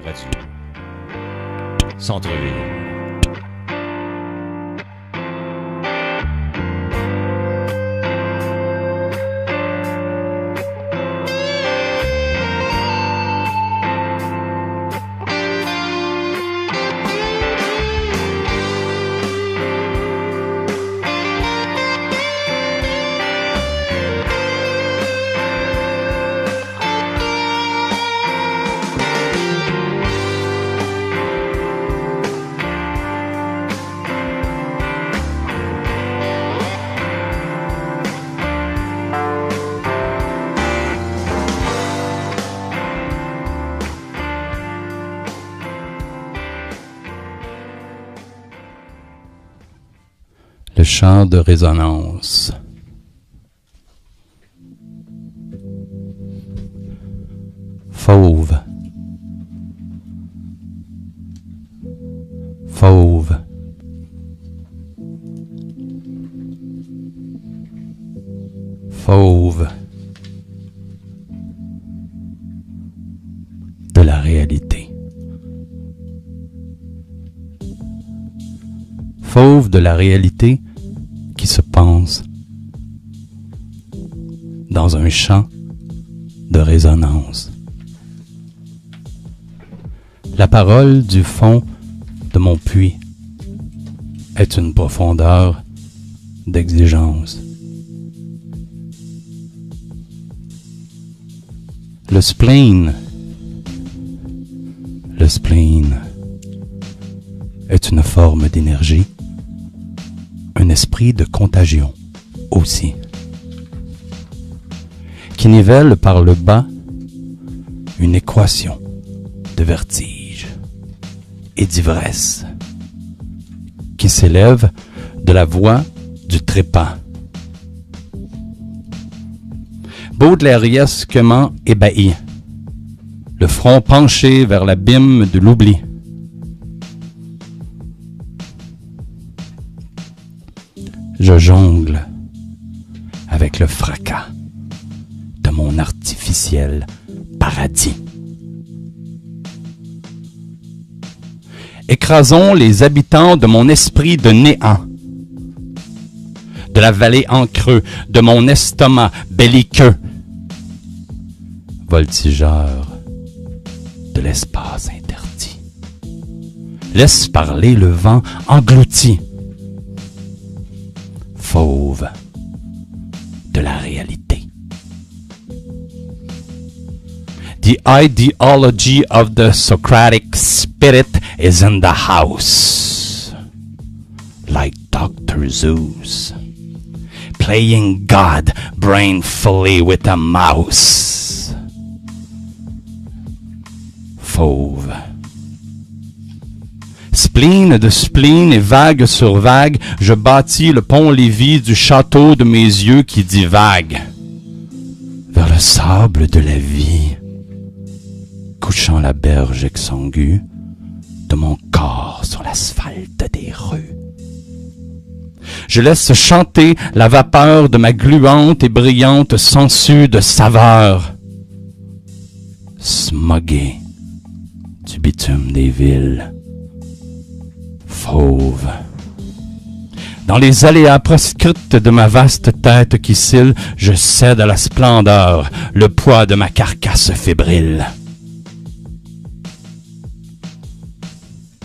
Radio. Centre-ville. Le champ de résonance. Fauve. Fauve. Fauve. De la réalité. Fauve de la réalité qui se pense dans un champ de résonance. La parole du fond de mon puits est une profondeur d'exigence. Le spleen est une forme d'énergie, un esprit de contagion aussi, qui nivelle par le bas une équation de vertige et d'ivresse qui s'élève de la voix du trépas. Baudelairiesquement ébahi, le front penché vers l'abîme de l'oubli. Je jongle avec le fracas de mon artificiel paradis. Écrasons les habitants de mon esprit de néant, de la vallée en creux, de mon estomac belliqueux, voltigeur de l'espace interdit. Laisse parler le vent englouti, fauve de la réalité. The ideology of the Socratic spirit is in the house, like Dr. Zeus, playing God brainfully with a mouse. Fauve. Spleen de spleen et vague sur vague, je bâtis le pont-levis du château de mes yeux qui divague vers le sable de la vie, couchant la berge exsangue de mon corps sur l'asphalte des rues. Je laisse chanter la vapeur de ma gluante et brillante sangsue de saveur, smoguée du bitume des villes. Fauve. Dans les aléas proscrites de ma vaste tête qui cille, je cède à la splendeur, le poids de ma carcasse fébrile.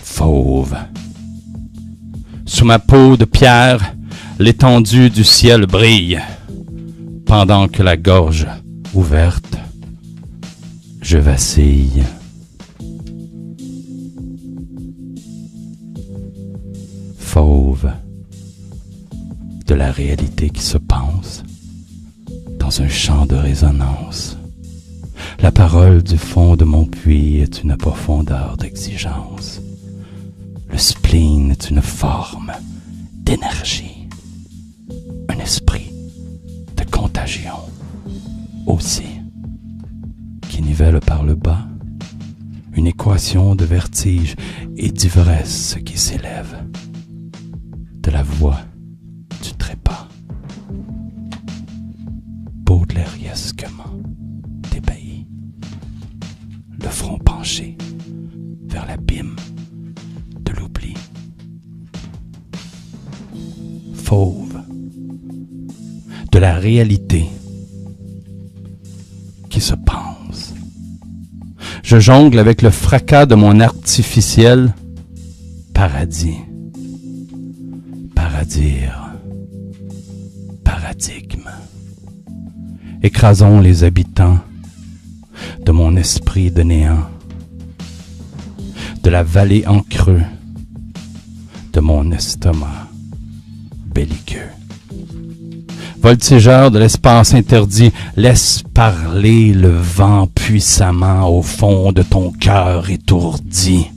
Fauve. Sous ma peau de pierre, l'étendue du ciel brille, pendant que la gorge ouverte, je vacille. Fauve de la réalité qui se pense dans un champ de résonance. La parole du fond de mon puits est une profondeur d'exigence. Le spleen est une forme d'énergie, un esprit de contagion aussi, qui nivelle par le bas une équation de vertige et d'ivresse qui s'élève de la voix du trépas, baudelairiesquement débahi, le front penché vers l'abîme de l'oubli. Fauve de la réalité qui se pense. Je jongle avec le fracas de mon artificiel paradis. Paradire. Paradigme. Écrasons les habitants de mon esprit de néant, de la vallée en creux de mon estomac belliqueux. Voltigeur de l'espace interdit, laisse parler le vent puissamment au fond de ton cœur étourdi.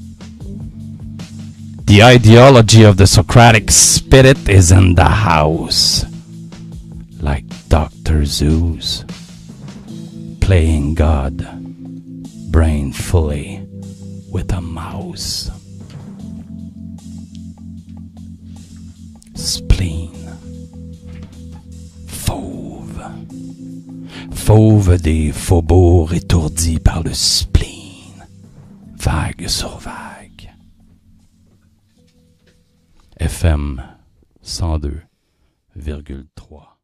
The ideology of the Socratic spirit is in the house, like Dr. Zeus, playing God, brainfully with a mouse. Spleen. Fauve. Fauve des faubourgs étourdis par le spleen. Vague sur vague. FM 102,3